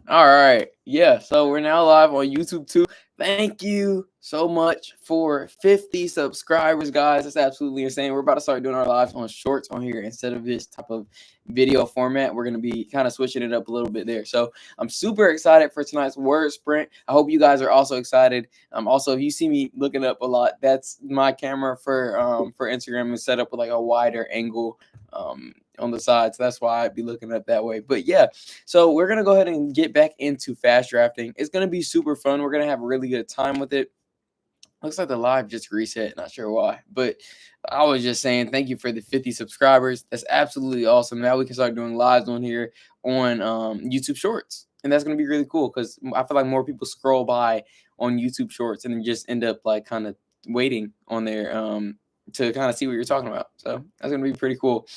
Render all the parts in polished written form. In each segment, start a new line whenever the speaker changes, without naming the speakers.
All right. Yeah. So we're now live on YouTube too. Thank you so much for 50 subscribers, guys. That's absolutely insane. We're about to start doing our lives on shorts on here instead of this type of video format. We're going to be kind of switching it up a little bit there. So I'm super excited for tonight's word sprint. I hope you guys are also excited. Also, if you see me looking up a lot, that's my camera for Instagram is set up with like a wider angle on the side. So that's why I'd be looking up that way. But yeah, so we're going to go ahead and get back into fast drafting. It's going to be super fun. We're going to have a really good time with it. Looks like the live just reset. Not sure why. But I was just saying thank you for the 50 subscribers. That's absolutely awesome. Now we can start doing lives on here on YouTube Shorts. And that's going to be really cool because I feel like more people scroll by on YouTube Shorts and then just end up like kind of waiting on there to kind of see what you're talking about. So that's going to be pretty cool.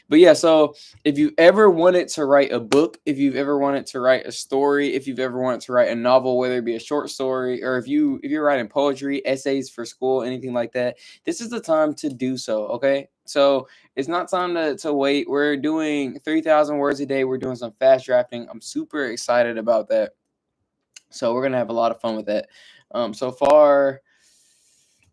But yeah, so if you've ever wanted to write a book, if you've ever wanted to write a story, if you've ever wanted to write a novel, whether it be a short story or if you're writing poetry, essays for school, anything like that, this is the time to do so. Okay, so it's not time to wait. We're doing 3,000 words a day. We're doing some fast drafting. I'm super excited about that. So we're gonna have a lot of fun with that. So far.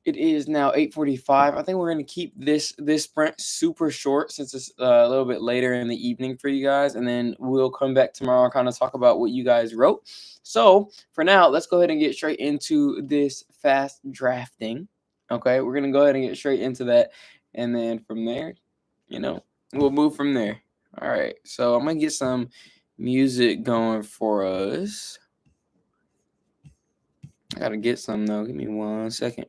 It is now 8:45. I think we're going to keep this sprint super short since it's a little bit later in the evening for you guys, and then we'll come back tomorrow and kind of talk about what you guys wrote. So for now, let's go ahead and get straight into this fast drafting. Okay, we're going to go ahead and get straight into that, and then from there, we'll move from there. All right, so I'm going to get some music going for us. I got to get some, though. Give me 1 second.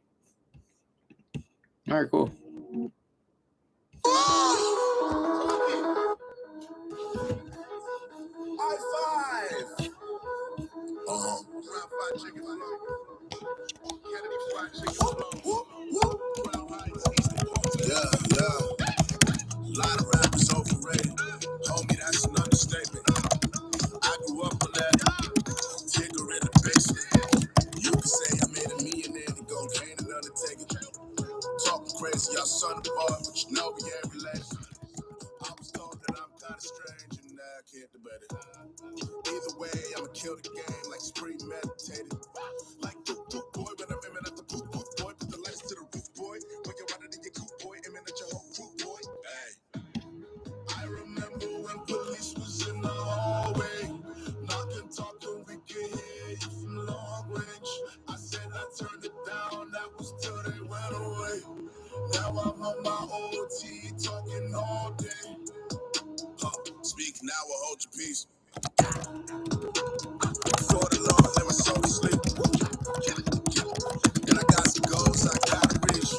All right, cool. Lot of rappers overrated. Homie, that's an understatement. I grew up on that. Tigger in the basement. You can say I made a millionaire to go Jane and Undertaker. Talking crazy, y'all son of a but you know we ain't related. I was told that I'm kinda strange and I can't debate it. Either way, I'ma kill the game like it's premeditated. Like poop boy, when I'm aiming at the poop boy, put the lights to the roof boy. When you're running in your coupe boy, aiming at your whole crew boy. Hey. I remember when police was in the hallway, knocking, talking, we could hear you from long range. I said I turned it down, that was till they went away. Now I'm on my OT, talking all day. Speak now or hold your peace. For the Lord, let my soul sleep. And I got some goals I gotta reach.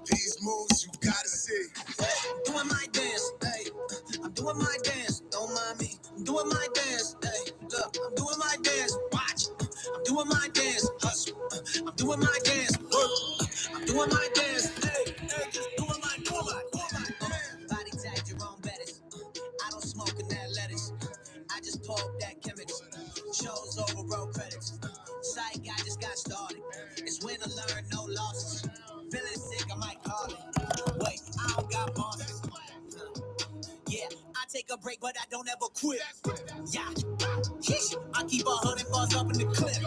These moves you gotta see. I'm doing my dance, hey. I'm doing my dance, don't mind me. I'm doing my dance, hey. Look, I'm doing my dance, watch. I'm doing my dance, hustle. I'm doing my dance, work. I'm doing my dance, hey, hey. Just doing my. Body tag your own betters. I don't smoke in that lettuce. I just pulled that chemicals. Shows over road credits. Psych, I just got started. It's when I learn no losses. Feeling sick, I might call it. Wait, I don't got bosses. Yeah, I take a break, but I don't ever quit. Yeah, I keep 100 bars up in the clip.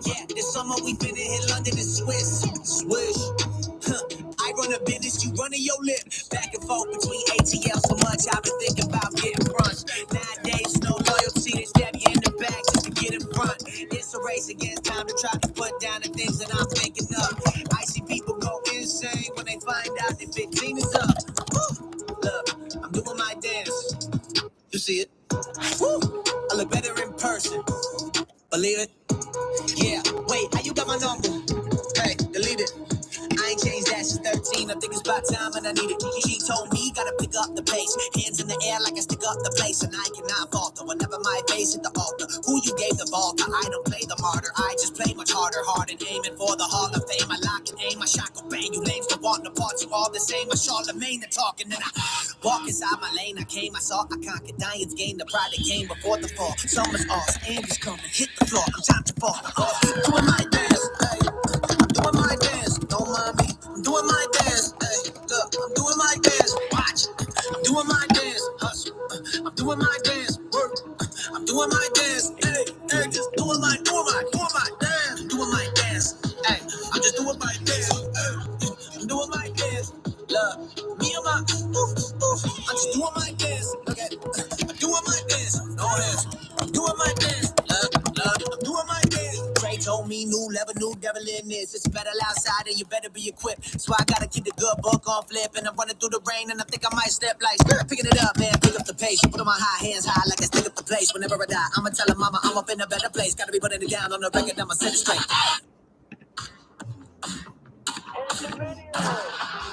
Yeah, this summer we been in here, London and Swiss. Swish. I run a business, you running your lip. Back and forth between ATL so much, I've been thinking about getting brunch. Nowadays, no loyalty, they stab you in the back just to get in front. It's a race against time to try to put down the things that I'm thinking of. I see people go insane when they find out that 15 is up. Look, I'm doing my dance. You see it? Woo! I look better in person. Believe it? Yeah. Wait, how you got my number? Hey, delete it. I ain't changed that since 13. I think it's about time and I need it. She told me gotta pick up the pace. Hands in the air like I stick up the place. And I cannot falter whenever my face hit the altar. Who you gave the ball to? I don't play the martyr. I just play much harder. Hard and aiming for the Hall of Fame. I lock and aim. I shot go bang. You lames don't want the parts. You all the same. I Charlemagne the talking. And I walk inside my lane. I came. I saw. I conquered. Giants gained. The pride that came before the fall. Summer's off. Andy's coming. Hit the floor. I'm time to fall. Doing my dance. Hey. I'm doing my dance. Don't mind me. I'm doing my dance. Hey. Look. I'm doing my dance. Watch. I'm doing my dance. Hustle. I'm doing my dance. doing my dance. Hey, hey, just doing my dance. Doing my dance. Hey, I'm just doing my dance. Hey, I'm doing my dance. Look, me and my, I'm just doing my dance. Okay, I'm doing my dance. No hands. I'm doing my dance. I'm doing my dance. Trey told me new level, new devil in this. It's better outside and you better be equipped. So I gotta keep the good book on flip. And I'm running through the rain and I think I might step like picking it up, man. Pick up the pace. Put on my high hands high like I stick up the place. Whenever I die, I'ma tell her mama I'm up in a better place. Gotta be putting it down on the record, I'ma set it straight.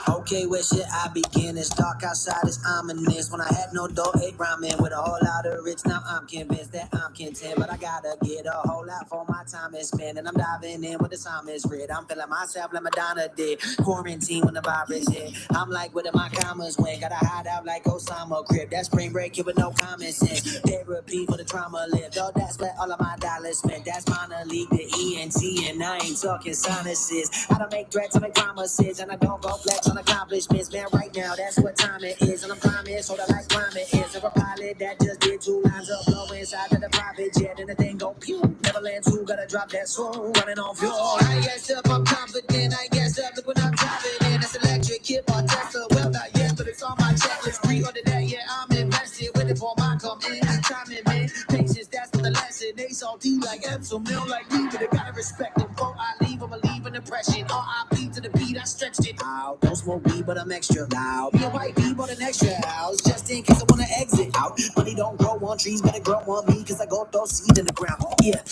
Okay, where should I begin? It's dark outside, it's ominous. When I had no dough, ate ramen with a whole lot of rich. Now I'm convinced that I'm content, but I gotta get a whole lot for my time is spent. And I'm diving in with the psalmist read. I'm feeling myself like Madonna did. Quarantine when the virus hit. I'm like, where did my commas went? Gotta hide out like Osama crib. That spring break here with no common sense. Therapy for the trauma lived. Oh, that's where all of my dollars spent. That's minor league, the ENT, and I ain't talking sinuses. I don't make threats, I make promises, and I don't go flex on accomplishments. Man, right now, that's what time it is, and I'm promised, hold I like crime it is. Of a pilot that just did 2 lines of blow inside of the private jet, and the thing go pew. Neverland 2, gotta drop that swoon, running on fuel. I guess up, I'm confident, I guess up, look what I'm driving in. That's electric, kid, or Tesla, well, not yet, but it's on my checklist. Pre-order that, yeah, I'm invested, waiting for my come in. Time in, man, patience, that's what the lesson. They salty like Epsom, they don't like me, but they gotta respect them. Before I leave, I'ma leave an impression. R.I.P. to the beat, I stretched it out. Don't smoke weed, but I'm extra loud. Me and white people bought an extra house, just in case I wanna exit out. Money don't grow on trees, better grow on me, cause I go throw seed in the ground. Yeah.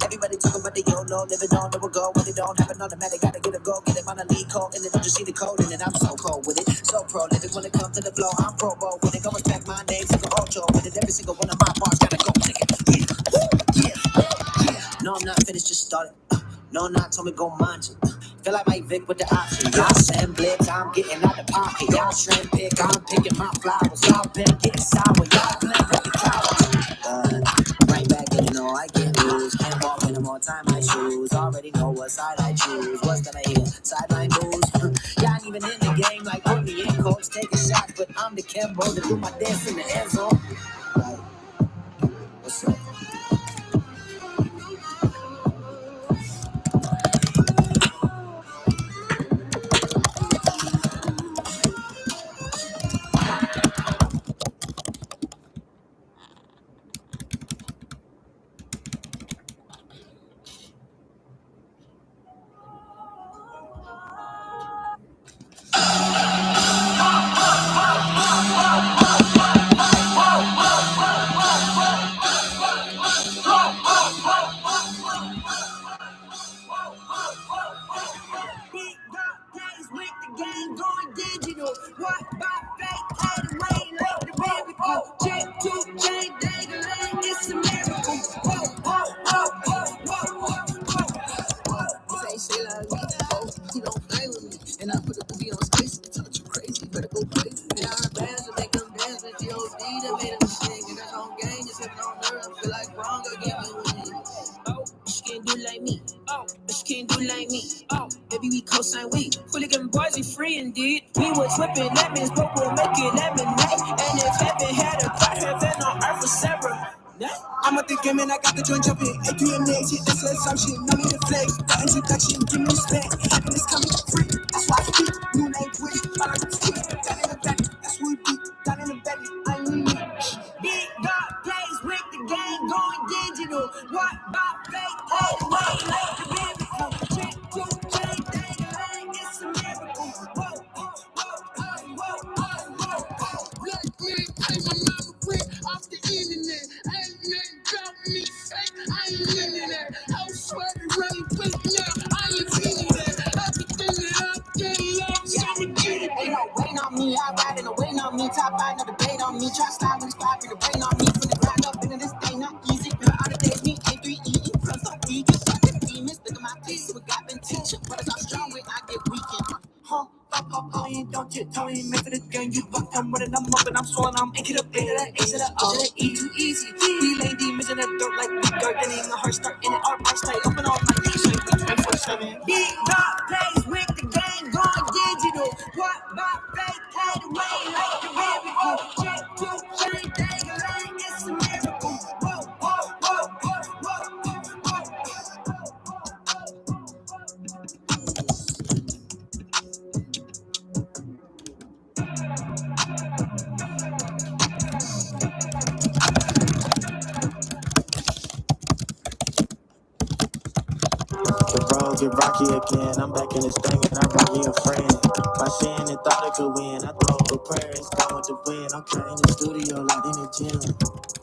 Everybody talking about the YOLO, living on the go, when it don't happen automatic, gotta get a go, get it on a lead code, and then just see the code, and then I'm so cold with it, so prolific when it comes to the flow, I'm pro bowl with it, go respect my name, take a ocho with it, every single one of my parts gotta go, take it, yeah. No, I'm not finished, just started. No, not told me go mind you. Feel like Mike Vick with the option. Y'all send blitz, I'm getting out the pocket. Y'all shrimp pick, I'm picking my flowers. Y'all been getting sour, y'all playing with the cowards. Right back in, you know I get loose. Can't walk in more time my shoes. Already know what side I choose. What's gonna hear? Sideline moves. Y'all ain't even in the game, like put me in, coach. Take a shot, but I'm the Kimbo to do my dance in the end zone. Like, what's up? Big dog days with the game going digital. What about fake? Hide away like the biblical. Check to chain dangling, it's a miracle. Whoa, whoa, whoa, whoa, whoa, whoa, whoa. Say shit like me, oh, he don't play with me. And I put a boogie on space, touch you crazy, better go crazy. And I bands to make them dance with G.O.D. that made them sing. And that's on game, just living on earth. I feel like wrong, I give me one. Oh, she can't do like me. Oh, she can't do like me. Oh, baby, we co-sign we. Hooligan boys, we free indeed. We was whipping lemons, but we're making lemonade. And if heaven had a part, heaven on earth was separate. I'm at the game and I got the joint jumping. APM next hit, that's assumption. No need to flex. Introduction, give me respect. Happiness coming free. That's why I speak. New name, Twitch. Follow the street. Down in the back. That's what we beat. Down in the back. I need me. Big dog plays with the game going digital. What about fake? All the way like the biblical. Check to chain, dang, it's a miracle. Whoa, whoa, whoa, whoa, whoa, whoa, whoa. Black man, pay my mama quick off the internet. Ain't nothing about me fake. I ain't into that. I swear to really quick now. I ain't feeling that. Everything that I get love, so I'ma get it. Ain't no waiting on me. I ride in the waiting on me. Top 5, no debate on me. Try slide when it's 5, bring the rain on me. From the ground up into this thing, not easy. Remember all the days me, A3E, from so deep. Just like the demons, look at my face. What God been teaching. Brothers are strong when I get weakened. Huh? Ain't don't you tell me, make for the game. You buck, I'm running, I'm up and I'm swollen. I'm inking up, into that A to the O to the E, too easy. We lay demons in the dirt like we dirt. Then even my heart start in it. Our bar stay open all night. They shake me 24/7. Big dog plays with the game going digital. What about fake? Hide away like the biblical. Check to chain, dang, it's a miracle. Whoa, get rocky again. I'm back in this thing and I brought me a friend. My sin and thought it could win. I throw up a prayer, it's gone with the wind. Okay, in the studio, like in the gym.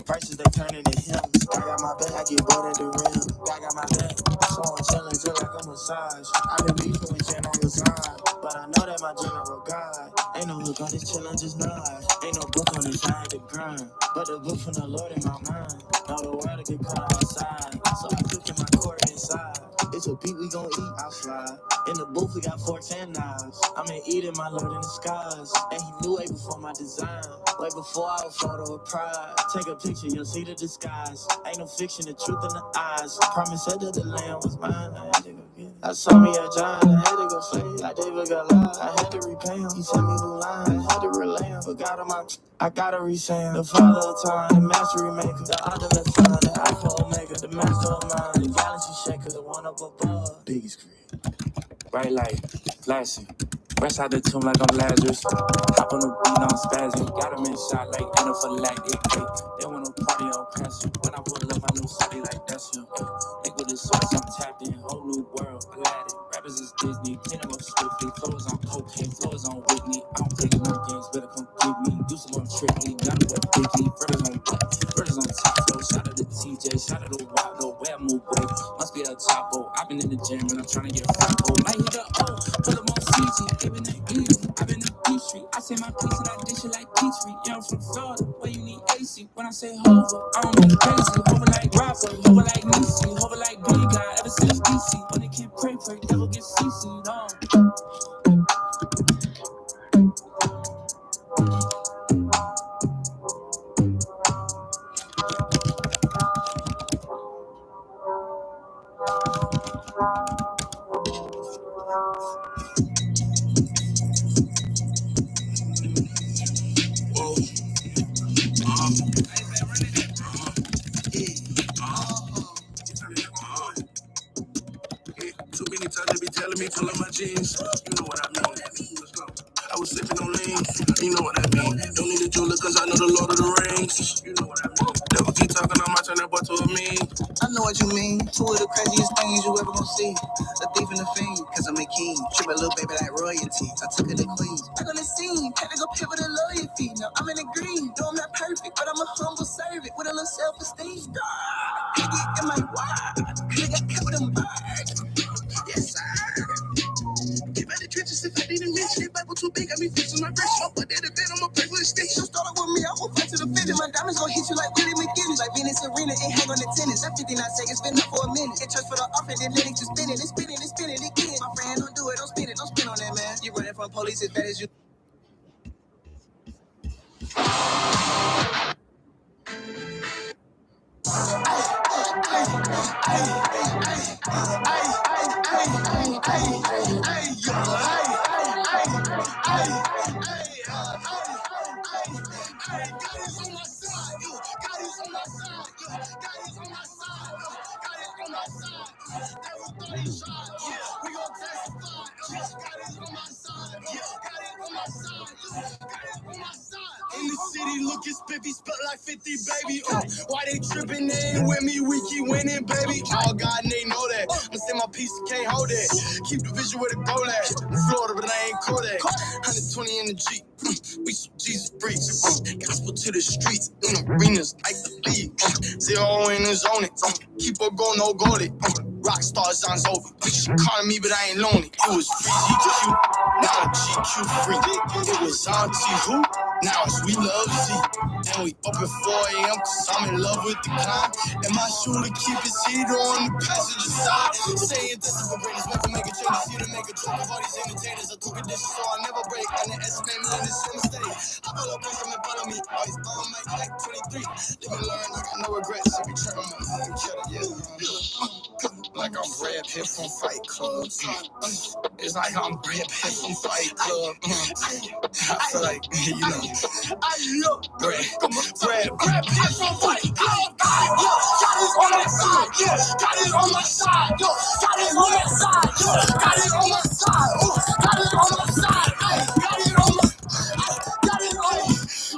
Prices they turn into hymns. I got my back, I get bored at the rim. I got my back, so I'm chillin' just like a massage. I been beefing with General Zod, but I know that my general God. Ain't no hook on this chillin', just nod. Ain't no book on this, I had to grind. But the book from the Lord in my mind. Know the world to get caught outside, so I cook in my court inside. It's a beat we gon' eat, I'll slide. In the booth we got forks and knives. I'm in Eden, my Lord in the skies. And he knew way before my design. Way before I was photo of pride. Take a picture, you'll see the disguise. Ain't no fiction, the truth in the eyes. Promise said that the land was mine. I had to go get it. I saw me a giant, I had to go slay it. Like David Goliath, I had to repay him. He sent me new lines, I had to relay him. Forgot him, I gotta resay him. The father of time, the mastery maker, the ultimate son, the alpha omega, the master of mind, the galaxy shaker, the one up above. Biggest creed. Bright light, flashing. Rush out the tomb like I'm Lazarus. Hop on the beat, now I'm spazzing. Got him in shot like anaphylactic. Hey, they want to party on passion. When I pull up my new city like that's him. Link with the source, I'm tapped in. Whole new world, Aladdin. Rappers is Disney. Clean them up swiftly. Flows on cocaine, flows on Whitney. I don't play no games, better come get me. Do some more tricky. Got him with Biggie. Brothers on black. Brothers on top flow. Shout out to TJ. Shout out to Wapdo. Where I move, boy. Must be a Chapo. I've been in the gym and I'm trying to get fat. Might hit the O. Pull up on CG. Giving the easy. I've been in D Street. I say my piece and I dish it like Petrie. Yeah, I'm from Florida. Where you need AC. When I say hover, I don't mean crazy. Hover like Rafa. Hover like Nisi. Hover like Big Guy. Ever since DC. When they can't pray, devil get CC'd on. Too many times they be telling me pull up my jeans. You know what I mean. Let's go. I was sipping on lean. You know what I mean. Don't need a jeweler cause I know the Lord of the Rings. You know what I mean. Devil keep talking, I might turn that boy to a meme. I know what you mean. Two of the craziest things you ever gonna see. A thief and a fiend, cause I'm a king. Treat my little baby like royalty. I took her to Queen. Back on the scene, had to go pivot the loyalty. Now I'm in the green. Though I'm not perfect, but I'm a humble servant with a little self-esteem. Hit it in my wide. Nigga got with them birds. Yes, sir. Get by the trenches if I didn't mention it. Bible too big, got me fixing my wrist. I'll put that in bed, I'ma pray for the stage. You start with me, I will fight to the finish. My diamonds gon' hit you like Willie McGinnis. Like Venus Arena, it hang on the tennis. That 59 seconds, been up for a minute. It touch for the offense, then let it just spin it. It's spinning again. My friend, don't do it, don't spin it, don't spin on that, man. You running from police as bad as you. In the city, looking spiffy, spelt like 50, baby. Why they tripping? They ain't with me, we keep winning, baby. All God and they know that. I'ma send my piece, can't hold it. Keep the vision where the goal at. Florida, but I ain't Kodak. 120 in the Jeep. We some Jesus freaks. Gospel to the streets. In arenas like the league. Zero in the zone. Keep on going, no goal it. Rockstar John's over. Calling me, but I ain't lonely. It was free GQ. Now GQ free. It was Auntie who? Now it's We Love Z. And we up at 4 a.m. cause I'm in love with the climb. And my shooter keep his heater on the passenger side. Saying this is for greatness, never make a change. Here to make a joke of all these entertainers. I took a dish so I never break. Underestimate me in this your mistake. I follow up, come and follow me. Always on my like 23. Live and learn, I got no regrets. Every turn I'm gonna kill it, yeah. Like I'm Brad Pitt from Fight Club. It's like I'm Brad Pitt from Fight Club. I feel like, you know, Brad Pitt from Fight Club. Got it on my side, yeah. Got it on my side, yo. Got it on my side, yo. Got it on my side, got it on my side, ay. Got it on my, got it on,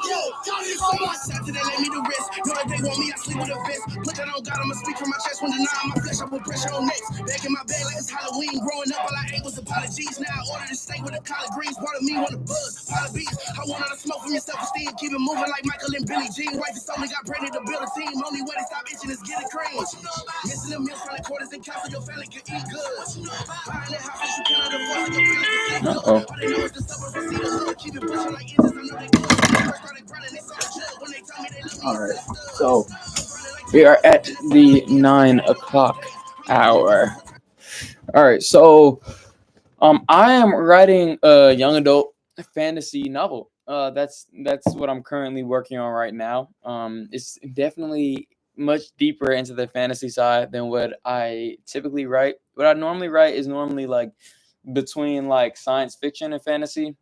yo. Got it on my side. Today let me the risk. Know that they want me, I sleep with a vest. Put that on God, I'ma speak from my chest when denying my flesh. with pressure on necks. Back in my bag like it's Halloween. Growing up, all I ate was apologies. Now I order the steak with the collard greens. Part of me want to buzz, pile of beats. I want all the smoke from your self-esteem. Keep it moving like Michael and Billie Jean. Wife is only got pregnant to build a team. Only way to stop itching is getting cream. Missing the meals from the quarters and counts so your family can eat good. Buying that house that you cannot afford so your feelings can sleep good. All they know is the suburbs and see the hood. Keep it pushing like engines. I know they good. When they first started grinding, they saw the jug. When they tell me they love me, all right. So we are at the 9 o'clock hour. All right. So I am writing a young adult fantasy novel. That's what I'm currently working on right now. It's definitely much deeper into the fantasy side than what I typically write. What I normally write is normally like between like science fiction and fantasy,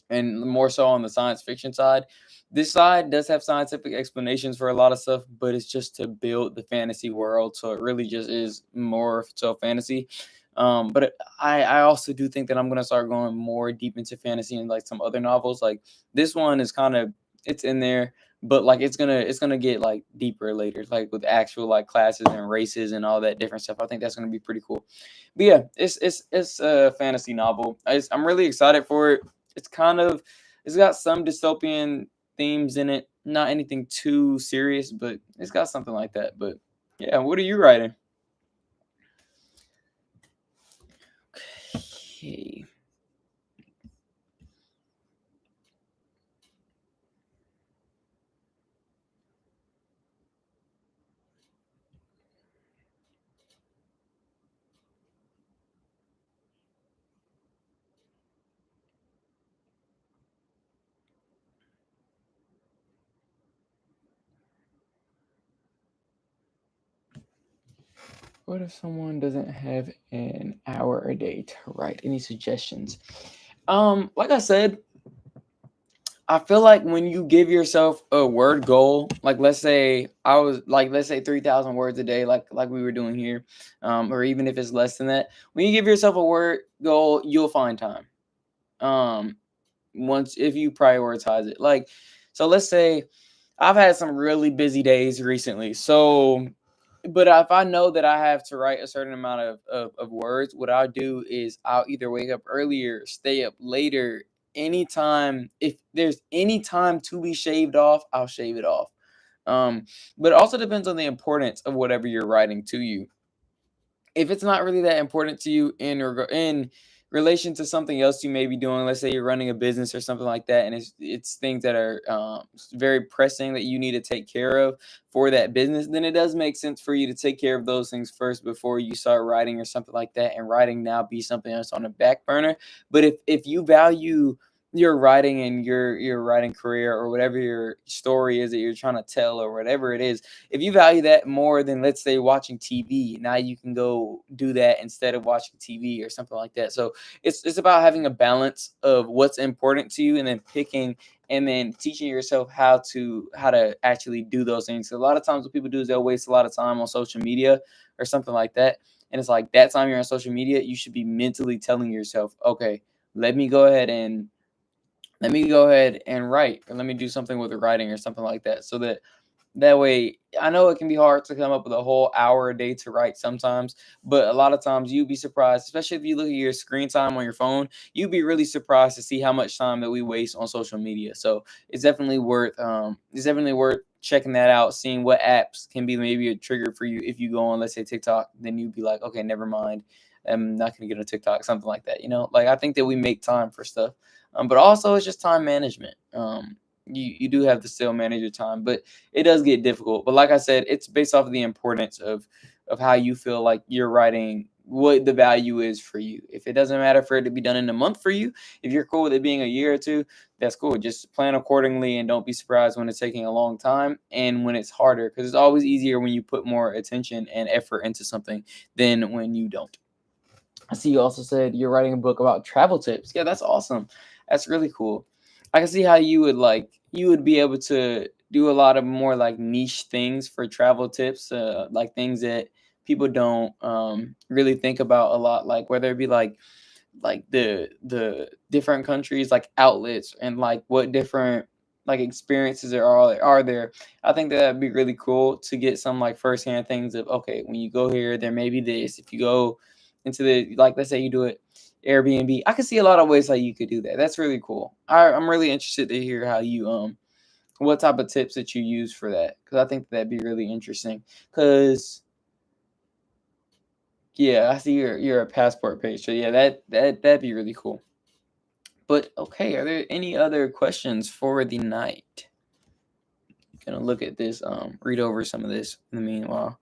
and more so on the science fiction side. This side does have scientific explanations for a lot of stuff, but it's just to build the fantasy world. So it really just is more so fantasy. But I also do think that I'm gonna start going more deep into fantasy and like some other novels. Like this one is kind of it's in there, but like it's gonna get like deeper later, like with actual like classes and races and all that different stuff. I think that's gonna be pretty cool. But yeah, it's a fantasy novel. I'm really excited for it. It's kind of it's got some dystopian themes in it. Not anything too serious, but it's got something like that. But yeah, what are you writing? Okay. What if someone doesn't have an hour a day to write? Any suggestions? Like I said, I feel like when you give yourself a word goal, like let's say 3,000 words a day, like we were doing here, or even if it's less than that, when you give yourself a word goal, you'll find time. Um, once if you prioritize it, like so, let's say I've had some really busy days recently, so but if I know that I have to write a certain amount of words, what I'll do is I'll either wake up earlier, stay up later, anytime. If there's any time to be shaved off, I'll shave it off. Um, but it also depends on the importance of whatever you're writing to you. If it's not really that important to you in relation to something else you may be doing, let's say you're running a business or something like that, and it's things that are very pressing that you need to take care of for that business, then it does make sense for you to take care of those things first before you start writing or something like that, and writing now be something that's on the back burner. But if you value your writing and your writing career, or whatever your story is that you're trying to tell, or whatever it is, if you value that more than, let's say, watching TV, now you can go do that instead of watching TV or something like that. So it's about having a balance of what's important to you, and then picking and then teaching yourself how to actually do those things. So a lot of times what people do is they'll waste a lot of time on social media or something like that. And it's like that time you're on social media, you should be mentally telling yourself, okay, let me go ahead and write, or let me do something with the writing or something like that, so that way, I know it can be hard to come up with a whole hour a day to write sometimes, but a lot of times you'd be surprised, especially if you look at your screen time on your phone, you'd be really surprised to see how much time that we waste on social media. So it's definitely worth checking that out, seeing what apps can be maybe a trigger for you. If you go on, let's say, TikTok, then you'd be like, okay, never mind. I'm not gonna get on TikTok, something like that. Like I think that we make time for stuff, but also it's just time management. You do have to still manage your time, but it does get difficult. But like I said, it's based off of the importance of how you feel like you're writing, what the value is for you. If it doesn't matter for it to be done in a month for you, if you're cool with it being a year or two, that's cool. Just plan accordingly, and don't be surprised when it's taking a long time and when it's harder, because it's always easier when you put more attention and effort into something than when you don't. I see you also said you're writing a book about travel tips. Yeah, that's awesome. That's really cool. I can see how you would be able to do a lot of more like niche things for travel tips, like things that people don't really think about a lot, like whether it be like the different countries, like outlets, and like what different
like experiences are there. I think that'd be really cool to get some like firsthand things of, okay, when you go here, there may be this. If you go into the, like, let's say you do it Airbnb, I can see a lot of ways how you could do that. That's really cool. I'm really interested to hear how you what type of tips that you use for that, because I think that'd be really interesting. Because yeah, I see your passport page, so yeah, that'd be really cool. But okay, are there any other questions for the night? Gonna look at this, read over some of this in the meanwhile.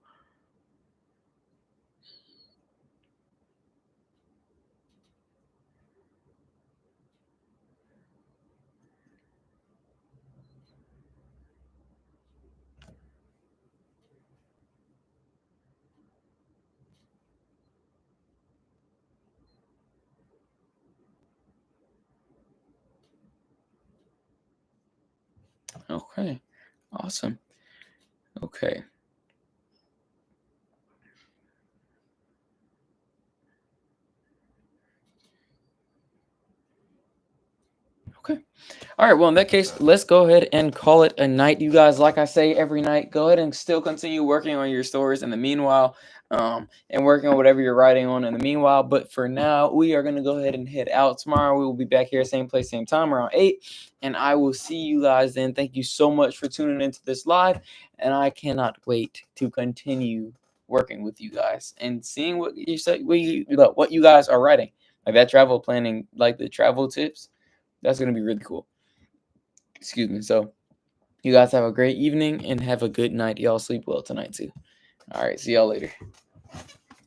Okay, awesome. Okay. Okay. All right. Well, in that case, let's go ahead and call it a night. You guys, like I say every night, go ahead and still continue working on your stories in the meanwhile, and working on whatever you're writing on in the meanwhile. But for now, we are going to go ahead and head out. Tomorrow, we will be back here, same place, same time, around 8. And I will see you guys then. Thank you so much for tuning into this live. And I cannot wait to continue working with you guys and seeing what you say, what you guys are writing. Like that travel planning, like the travel tips, that's going to be really cool. Excuse me. So, you guys have a great evening and have a good night. Y'all sleep well tonight, too. All right. See y'all later.